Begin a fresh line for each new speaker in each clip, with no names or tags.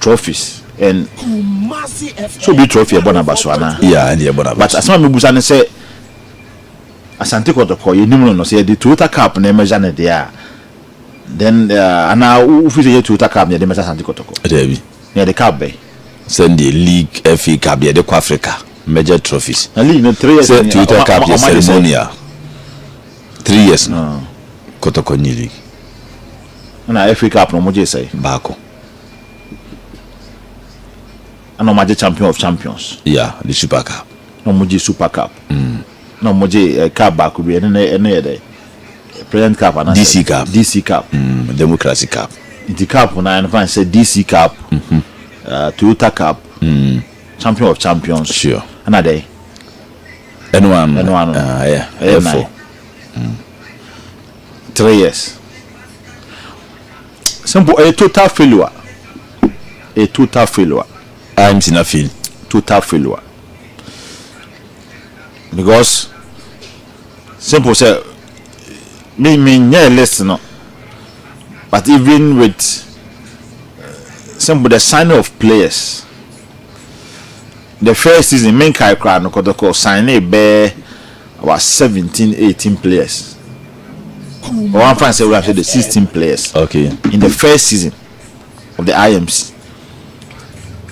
2TROPHYS and so be trophy ebona baswana
yeah and ebona
but asama me busa ne say asantekotoko ye nimu no say the Toyota Cup na measure ne there then ana ufi say Toyota Cup ne de measure asantekotoko
Debi
ne the cup be
send the league FA Cup de kwa Africa major trophies
na league no 3 years
Toyota Cup ye ceremonial 3 years no Kotoko ni league
na FA Cup no mo je say
bako
and no champion of champions.
Yeah, the Super Cup.
No moji Super Cup. No moji cup back be any President Cup and
DC Cup.
DC Cup.
Democracy Cup.
The cup when I say DC Cup. Toyota Cup. Champion of champions.
Sure.
Another.
Anyone.
Yeah.
4.
3 years. Simple a total failure. A total failure.
I'm in a field.
Total failure. Because simple say me listen, but even with simple the signing of players, the first season main Kotoko no Kotoko signing be about 17-18 players. Or one fan say we have the 16 players.
Okay.
In the first season of the IMC.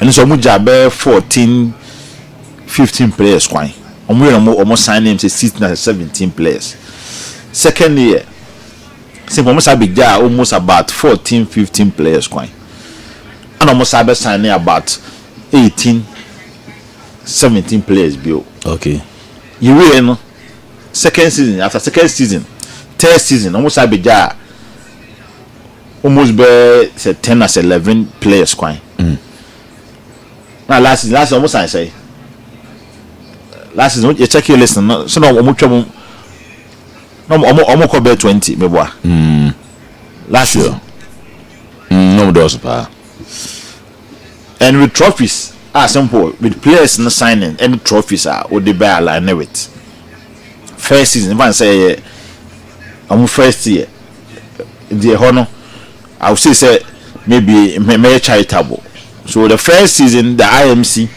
And so muja be 14-15 players kwai. Almost sign names 16-17 players. Second year, say almost almost about 14-15 players kwai. And almost signing about 18-17 players bio.
Okay.
You will second season after second season, third season almost almost be say 10-11 players kwai. Now last season almost I say last season you check your list no so no almost no almost be 20 me boy last season
no does pa
and with trophies simple with players no signing any trophies would they be aligned with first season if I say first year the honor I would say maybe may charitable. So the first season, the IMC,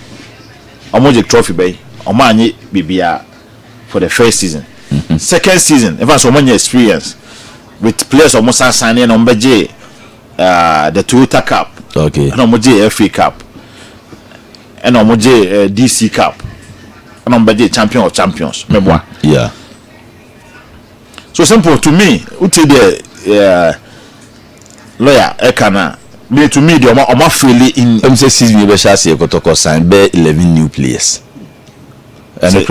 almost trophy bay, Omani BBR for the first season. Second season, if I so many experience with players almost signing on BJ, the Toyota Cup,
okay,
and Omoje FA Cup, and Omoje DC Cup, and Omoje Champion of Champions.
Yeah.
So simple to me. Uti the lawyer Ekana. Me to me the Oma fully in
say season we shall say Kotoko sign be 11 new players. And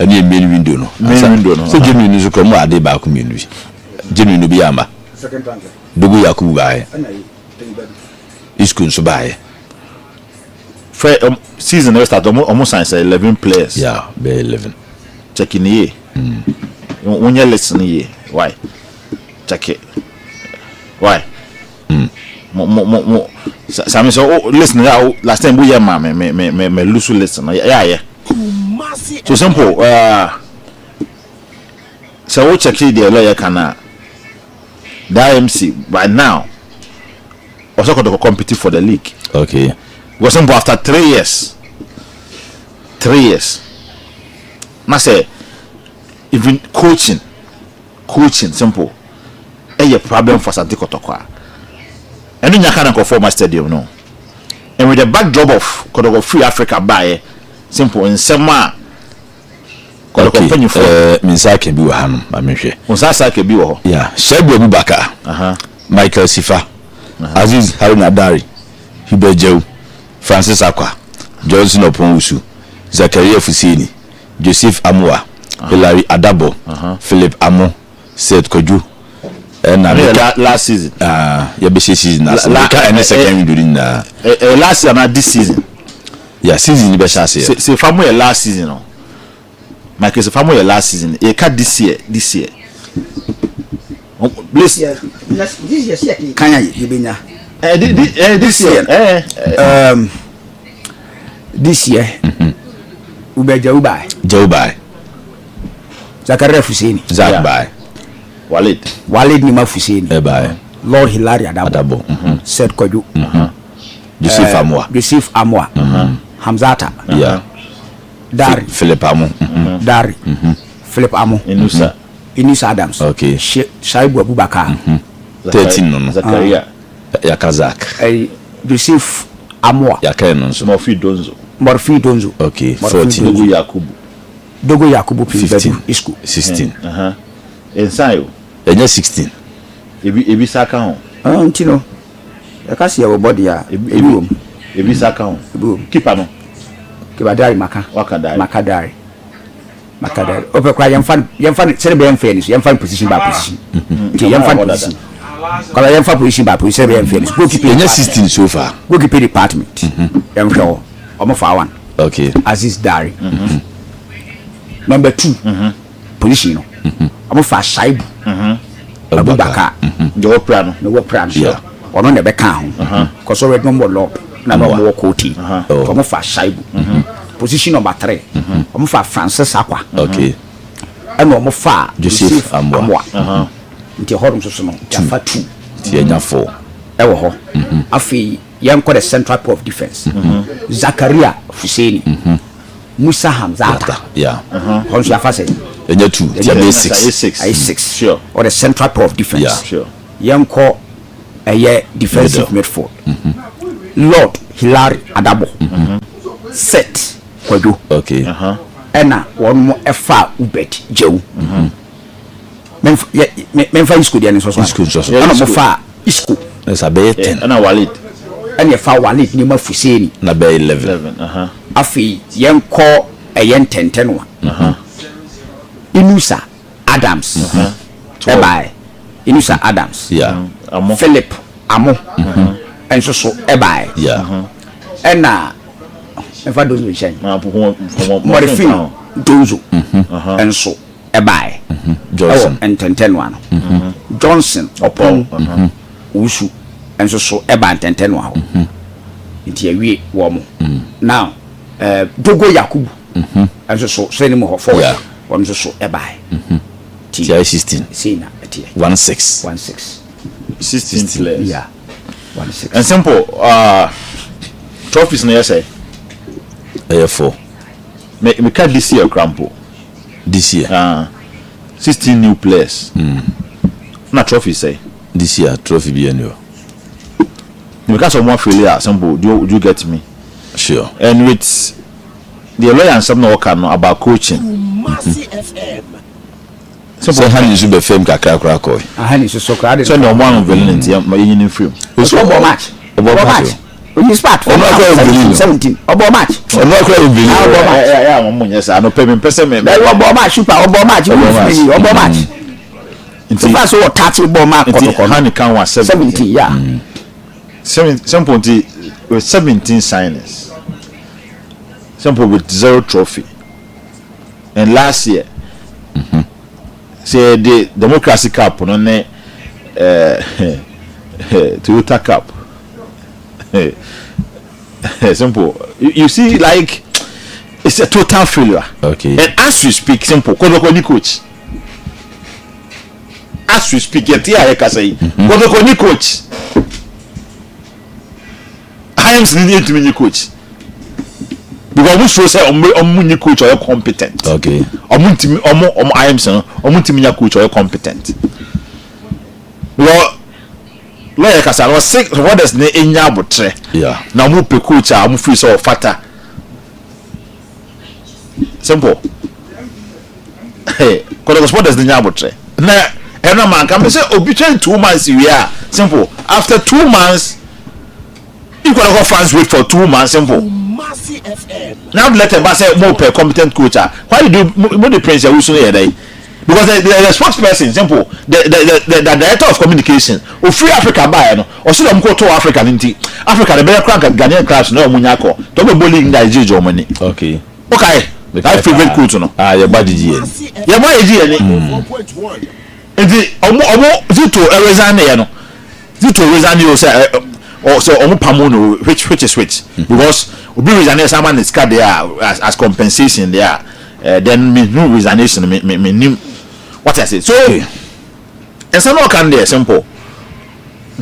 a main window no. So Jimmy news come ade ba community. Jimmy no be amba.
Second time.
Dugu Yakubu bae. Iskun so bae.
Season never start almost sign 11 players.
Yeah, be 11.
Check in here. When you listen here. Why? Check it. Why? Some so listen last time we me lose listen yeah so simple so we check the lawyer kana the IMC right now also got to compete for the league.
Okay,
was simple after 3 years na say even coaching simple a problem for asantekotoko. And you can't go for my stadium, no. And with the backdrop of Kotoko Free Africa by simple in Sema
company for Minsake bi wa hanu amehwe.
Unsasake bi wo.
Yeah, Shebu Abubakar. Michael Sifa. Aziz Haruna Dari. Hibejew. Francis Akwa. Johnson Oponwusu. Zakaria Fusini. Joseph Amua. Hilary Adabo. Philip Amo. Seth Koju. And
last season
yeah be season and second during
last season and this season
yeah season be shall say
say famu last season no Michael say famu last season e ka this year this year
Kanya yibenya
this year
this year ubeja ubai Zakaria Fusini
Zak bai
Walid ni Mafusini
bai
Lord Hilary Adabo Seth Koju
Joseph Amoa.
Joseph Amoa. Hamzata.
Yeah.
Dari.
Philip Amo.
Dari. Philip Amo. Inusa Adams.
Okay.
Shaibu Abubakar.
13 no.
Zakaria.
Yakazak.
Joseph Amoa.
Yakenonso.
Morfi Donzo.
Okay. 14.
Dogo Yakubu
15.
Isku.
16.
Ensayo.
16.
Ebi saka ho.
Ntino. Yakasi ya body ya.
Ebi saka ho. Keeper no.
Kibadari Maka. Makadari. Ope kwa yemfa serebe yemfenis, yemfa position by position. Yemfa position. Kala yemfa position by position serebe yemfenis.
Goalkeeper 16 so far.
Goalkeeper department. Yemfa omo fa one.
Okay.
Aziz Dari. Number 2. Position no. Omo fa Shaibu. Abubakar.
The Oprano.
Yeah. Ono ne be kan ho. Cause already no more law. Na more Koti. Omo fa Shaibu. Position number 3. Omo fa Francis Akwa.
Okay.
And omo fa
Joseph Amoa.
Nti horum so no. Ya fa 2.
Ti enya 4.
Ewo ho. Afi yanko the central point of defense. Zakaria Fuseni. Musa Hamzata.
Yeah.
Honso ya fa say.
Enya 2. Ti ya
6.
Sure.
Or the central point of defense.
Yeah.
Sure.
Yanko defensive midfield. Lord Hilary Adabo. Set Kwadu.
Okay.
Ena one more efa ubet jewu. Memfa isku dia ni so so. Ana mo fa isku.
Esa be 10.
Ana Walid.
Ena fa Walid ni mafuseni.
Na be 11.
Afi yenko yen 10 wa. Inusa Adams. Ebai. Inusa Adams.
Yeah.
Philip Amo. Enso so ebai.
Yeah.
Ena Memfa dozo nshen. Morifin dozo. Enso ebai.
Johnson.
Ententenwa no. Johnson opon. Usu. Enso so eba ententenwa ho. Nti awie wo mo. Now Dogo Yakubu. Enso so seni mo ho forward.
Yeah.
Enso so ebai.
Ti 16.
Sina etie.
16.
16 players.
Yeah. 16.
And simple trophies no say.
4.
Me can this year crampo.
This year.
16 new players. Na trophy say.
This year trophy be annual.
Because of one failure simple. Do you get me?
Sure.
And with the lawyer and some no can about coaching.
So how you be fame kakra krakoi.
Ahani so crowded.
So no one villain my union film.
So match. Match. You start from 17. Obo match.
Ono akwa obili.
Yeah, yes, I no pay me person me.
Obo match super obo match. Obo match. So far so what 30 ball mark Kotoko.
Hani can was
17, yeah.
17 with 17 signings. Simple with 0 trophy. And last year say the Democracy Cup no ne Toyota Cup. Simple. You see, like it's a total failure.
Okay.
And as we speak, simple. Kotoko ni coach. As we speak, yet here I can say Kotoko ni coach. I am needing to be coach. Because we show say omu coach or competent.
Okay.
Omu I am saying omu coach or competent. Well, lawyer kasa no sick what is ne enya abotre.
Yeah.
Na mu pe coach a mu free so fata. Simple. Hey, because what does the enya abotre? Na ena man can say obi 2 months we are simple. After 2 months you can go fans wait for 2 months simple. Now let them say more per competent coach. Why do the Prince Yahusu here day? Because the spokesperson simple the director of communication of Free Africa buy no or so them go to Africa nti Africa the better crank Ghanaian class no munyako to be bowling Nigeria money.
Okay.
I favorite coach no.
Your body GN.
Your body GN. Nti omo Zito resign here no. Zito resign you say or so omo pamono which is which because obi resign someone is card there as compensation there. Then me no resignation me what I say. So and some can there simple.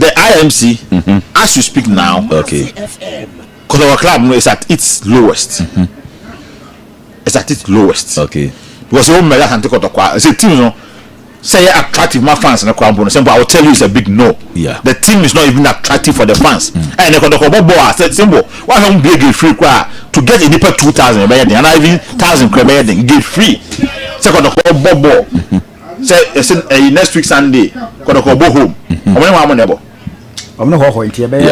the IMC, as you speak now,
Okay.
because our club is at its lowest. It's at its lowest.
Okay.
Because the whole Asantekotoko, it's a team, you know, say attractive my fans in the crowd bonus. I will tell you it's a big no.
Yeah.
The team is not even attractive for the fans. And the Kotoko boy said simple. Why don't be a free crowd to get a deeper 2,000 and not even 1,000 crowd get free. Second the Bobo. Say next week Sunday, Kotoko go home. I'm
not going to be
in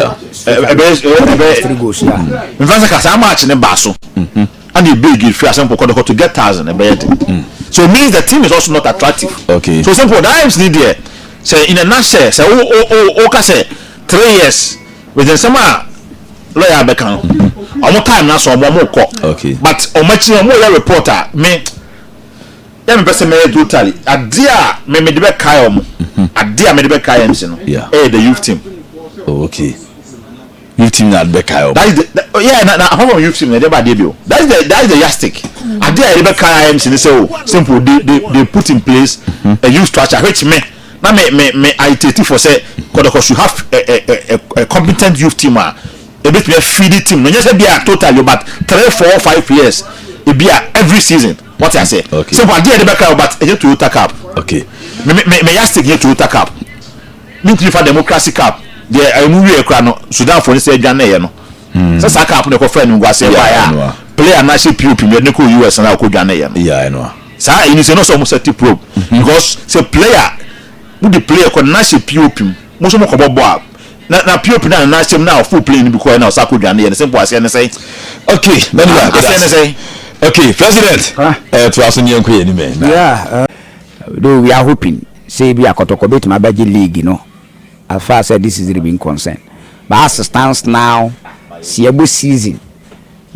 fact, I'm matching in Basso. And the big free simple Kotoko to get 1,000 and so it means the team is also not attractive.
Okay.
So simple. The IMs need there. Say in a nutshell, say say 3 years within summer lawyer bekan. Omo time na so omo ko.
Okay.
But omachi omo reporter me. Yeah, me person me totally. Adia me de be kai omo. Adia me de be kai MC no.
Yeah.
The youth team.
Oh, okay. Youth team na be kai omo.
That is the yeah na how from youth team they ba debut. That is the yastic. Adia de be kai MC say simple they put in place a youth structure which me na me ITT for say Kotoko should have a competent youth team a bit be a feed team. No just be a total but 3, 4, 5 years. It be every season. What I say.
Okay.
So I did the back but a Toyota Cup.
Okay.
Me yastic here Toyota Cup. Me for democracy cup. There I move here crano Sudan for say Ghana no. So Saka up the friend who say why play a national POP me no US na ko Ghana no.
Yeah, I know.
So it is no so much set probe because say player who the player ko national POP mo so mo ko bobo na POP na national now full playing because now Saka Ghana no simple as say.
Okay,
say.
Okay, President. To us in Yanko anyway.
Yeah. Though we are hoping say be a Kotoko bit my budget league, you know. As far as this is really being concerned. But as it stands now, Siabu season,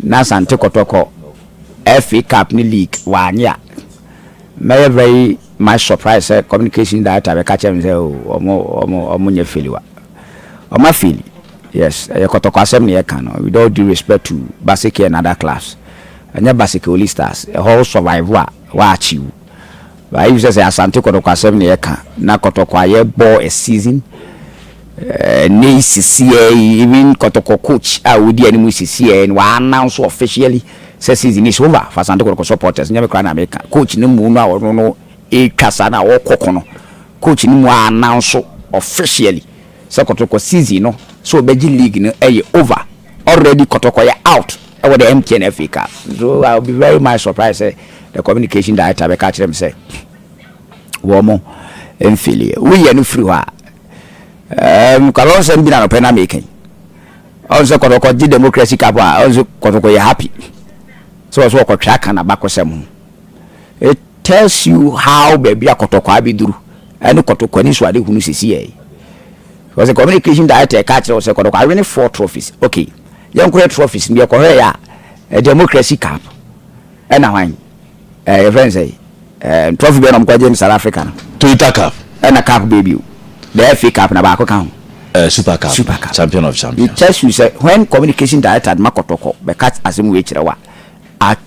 na asantekotoko FA Cup ni league 1 year. May very much surprise communication that I catch him say omo nye feel Oma feel. Yes, Kotoko asem ne can with all due respect to basic and other class. And your basic stars, a whole survivor, watch you. But I used to say Asante Kotoko asem ne can na Kotoko aye ball a season. Even Kotoko coach would the enemy CCA and one announce officially says season is over for Asante Kotoko supporters. Never can America. Coach no muna or no a kasana or kokono. Coach no announce officially. So Kotoko season no so Beji League no over. Already Kotoko out over the MTN FA Cup. So I'll be very much surprised the communication that I catch them say. Womo enfili. We are no free Kalonso mbina no pena making. Also Kotoko di democracy cup also Kotoko you happy. So also ko track na bakosem. It tells you how baby Kotoko abiduru. And Kotoko ni so ade hunu sisi e. Because the communication director catch also Kotoko I winning 4 trophies. Okay. Young great trophies ni ko ya a democracy cup. And now your friends say trophy be no kwa South Africa.
Toyota Cup.
And a cup baby. The FA Cup na baako count.
Super Cup. Champion of champions.
It tells you say when communication director at Makotoko be catch asem we chirewa at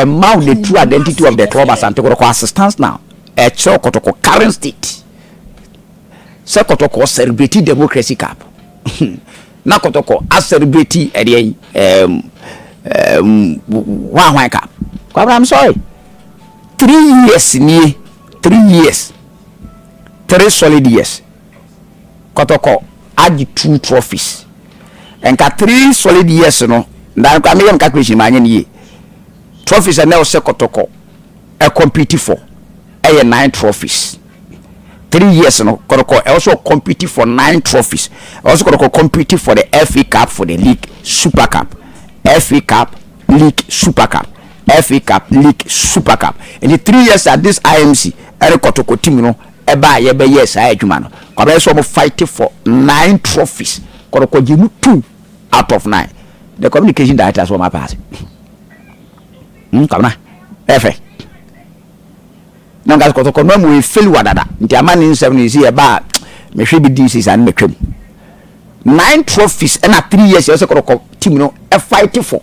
mount the true identity of the club Asante Kotoko assistance now. Kotoko current state. So Kotoko celebrate democracy cup. Na Kotoko celebrate one cup. I'm sorry. 3 years ni 3 years. 3 solid years. Kotoko add 2 trophies. And 3 solid years no. Na kwa make calculation manye ni. Trophies and now say Kotoko compete for 9 trophies. 3 years no Kotoko also compete for 9 trophies. Also Kotoko compete for the FA Cup, for the League, Super Cup. FA Cup, League, Super Cup. FA Cup, League, Super Cup. In the 3 years at this IMC, Kotoko team no eba ye be yes adwuma no kwabe so mo fight for 9 trophies Kotoko gimu 2 out of 9. The communication director so my pass kamna efe no gas Kotoko no mo feel wadada nti amani 7 is here ba me hwe bi this and me twem 9 trophies and 3 years so Kotoko team no e fight for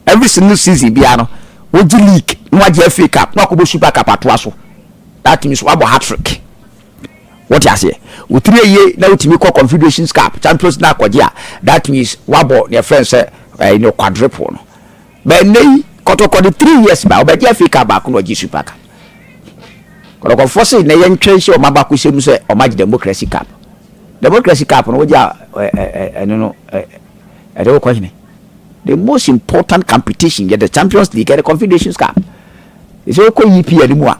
every single season bia no wogi league no age FA Cup no akobo Super Cup atoa so that means wabo hat trick what you say with 3 years now to make Confederations Cup champions na kwagia that means wabo your friends say quadruple no but nay Kotoko the 3 years ba obedi Africa back no gi Super Cup Kotoko force na yen twese o mabako sem say o magi Democracy Cup no we ja no I don't question the most important competition get the Champions League and the Confederations Cup is all called EPL anymore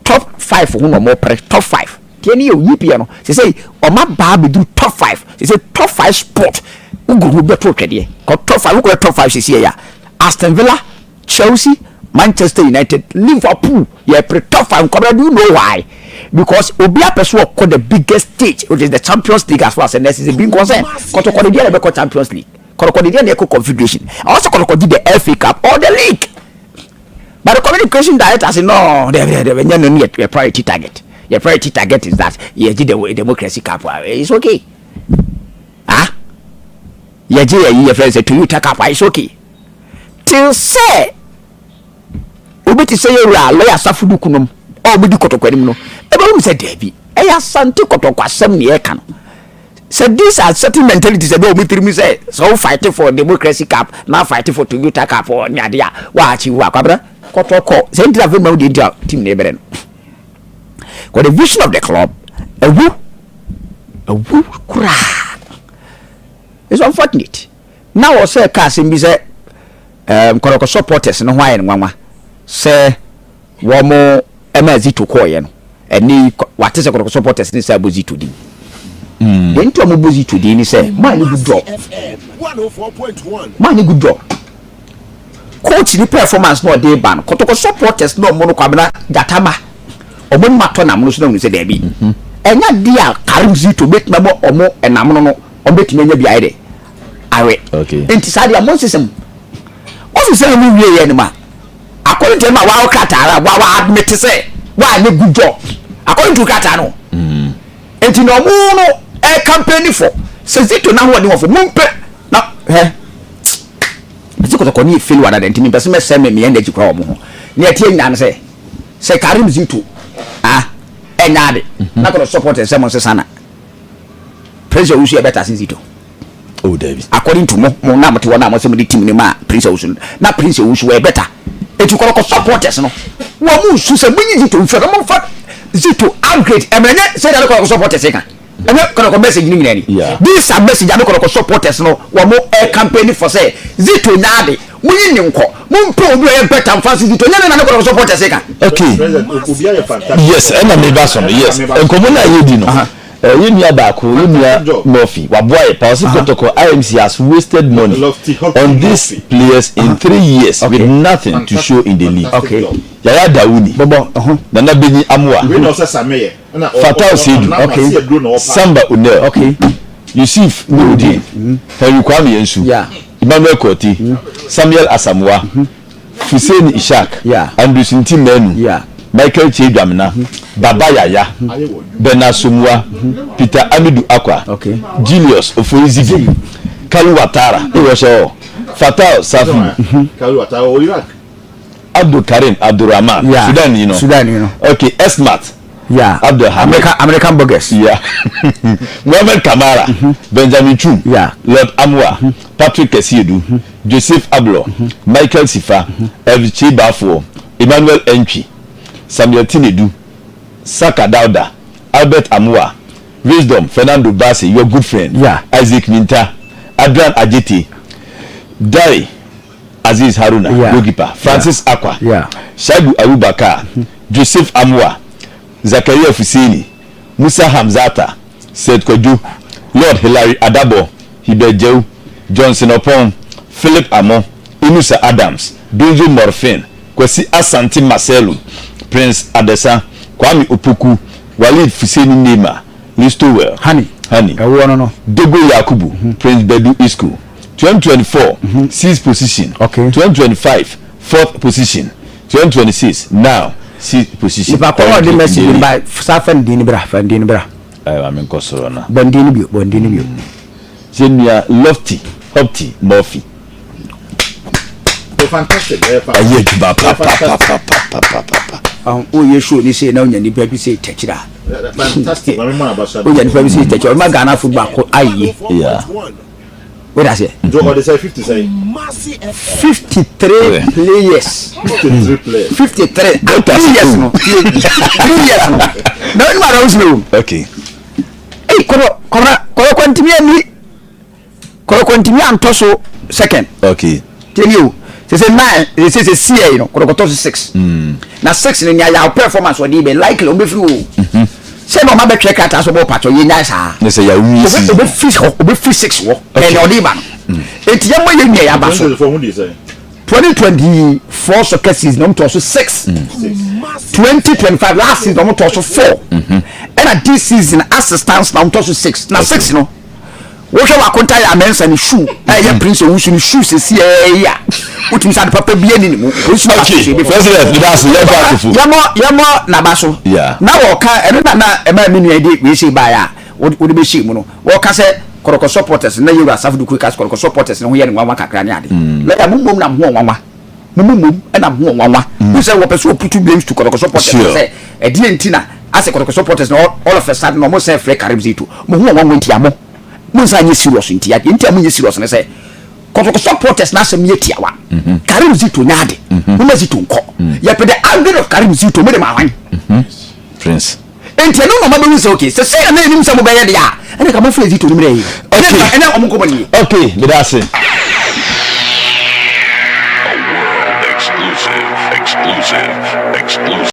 top 5 who no more top 5 tieni you EPL no say o ma ba be do top 5 say top 5 sport who go be to twede top 5 who go top 5 say ya Aston Villa Chelsea Manchester United Liverpool yeah pre top 5 come do you know why because obia person call the biggest stage which is the Champions League as far as this is being concerned Kotoko the dey be Champions League Kotoko the dey Confederation also Kotoko the FA Cup or the league but the communication director say no they need a priority target your priority target is that you did the Democracy Cup it's okay you did your friends say Toyota Cup it's okay till say obeti say you are lawyer safudu kunum obi di Kotoko anim no e ba mu say debi e ya Asante Kotoko asem ne e kan say these are certain mentalities e be obi tiri mi say so fighting for Democracy Cup now fighting for Toyota Cup or nyade a wa achi wa kwabra Kotoko say ndira ve ma wo dey team ne bere no for the vision of the club a woo kura it's unfortunate now say ka say bi say Kotoko supporters no why nwanwa say womo ema Zito koye no eni wate se Kotoko supporters ni say Zito din den to mo Zito din ni say man good job 104.1 man good job coach ni performance no dey ban Kotoko supporters no mo no kwabena gatama omo mato na mo so na say dey bi enya dia Karim Zito bet na mo omo enam no obetime nya bi aye awe
okay
enti sa dia mo system o say mo wie ye ni ma according to my wow kata wa admit say why no good job according to kata no enti no mu no e campaign for say Zito na ho de for mumpe na Zito Kotoko ni feel wada enti ni person me say me energy kwa omo ho na tie nya na say Karim Zito enyade na ko support say mo say sana pressure usu e better sin Zito
oh David
according to mo na mo te wona mo say mo di team ni ma Prince usu na Prince usu e better etu Kotoko supporters no wo mu su se munyi Zito mfa no mfa Zito upgrade emenye say that Kotoko supporters kan eme Kotoko message ni nyina ni this a message that Kotoko supporters no wo mu e campaign for say Zito nyade munyi ni nko mumpe obi e better mfa Zito nyane na Kotoko supporters kan
okay yes and me bason yes enkomo na yedi no you near back, you near Murphy. Waboy, Kotoko IMC has wasted money on these players in 3 years with nothing to show in the league.
Okay.
Yaya Dauni, Nana Beni Amwa, Fatal Sedu, okay. Samba Unel,
okay.
Yusuf Nurudin, Henry Kwame Yensu, Emmanuel Koti, Samuel Asamoah, Hussein Ishak, Andrew Sinti Menu, Michael Chidamina, Baba Yaya, Benasumwa, Peter Amidu Akwa, Julius Ofoizigi, Kalu Watara, Fatal Safi,
Kalu Watara, Iraq,
Abdul Karim Abdurrahman, Sudan, you know. Okay, Esmat, Abdul
American Burgers,
Mohamed Kamara, Benjamin Chum, Lord Amwa, Patrick Kesiedu, Joseph Ablo, Michael Sifa, Evchi Bafo, Emmanuel Entry, Samuel Tinedu, Saka Dauda, Albert Amua, Wisdom, Fernando Bassi, your good friend, Isaac Minta, Adrian Ajiti, Dai, Aziz Haruna, goalkeeper, Francis Akwa, Shaibu Abubakar, Joseph Amua, Zakaria Fusini, Musa Hamzata, Seth Koju, Lord Hilary Adabo, Hibejeu, Johnson Opon, Philip Amon, Inusa Adams, Benjo Morfin, Kwesi Asante Marcelo, Prince Adesa, Kwame Opoku, Walid Fuseni Nema, Listowell, Honey, Dogo Yakubu, Prince Bedu Isku, 2024, 6th position, 2025, 4th position, 2026, now 6th position.
If I call the message by Safan Dinibra,
I'm in Kosorona.
Bondinibio.
Genia Lofty, Hopty, Murphy.
Fantastic.
o ye show ni say na onya ni baby say techira
fantastic mama abasha
onya ni baby say techira ma Ghana football ko aye
yeah
what I say
do what they say 50 say
53 players
53 players
53 3 years no 3 years no no ma don't know
okay
eh ko continue antoso second
okay
tell you say 9 they say see you know ko to 6 na 6 ni ya performance we dey be likely obe free o say no ma be twa kata so bo patcho ye nya sa
ne say ya wi
obe free 6 wo and odiba enti ya mo ye nya ya ba so 2024 soccer season no to so 6 2025 last season no to so 4 and this season assistance na to so 6 na 6 no wo hwe wa konta ya mensa ni shoe ya prince owusu ni shoe se ya utim sa papa bia ni mu osu ba
okay president the boss ya back fu
yamo na baso
yeah
na wo ka na e ma menu ide we se ba ya wo de be shi mu no wo ka se koroko supporters na yewu asafu Duku ka koroko supporters no ho ye ni nwanwa kakra ni ade la ya mumum na ho nwanwa mumum na ho nwanwa we say wo person putu blames to koroko supporters say e die ntina ase koroko supporters no all of a sudden no mo say free Karim Zito mo ho nwanwa ntiamo munsa nye serious ntia ntia munye serious ne say Kotoko supporters na asem yetiawa Karim Zito nyaade mo Zito nko ya pede under of Karim Zito me de ma wan
prince
ntia no ma be say okay say na enim say mo be ye dia ene ka mo feel Zito nimre yi okay ene o mo ko bani
okay me da say
exclusive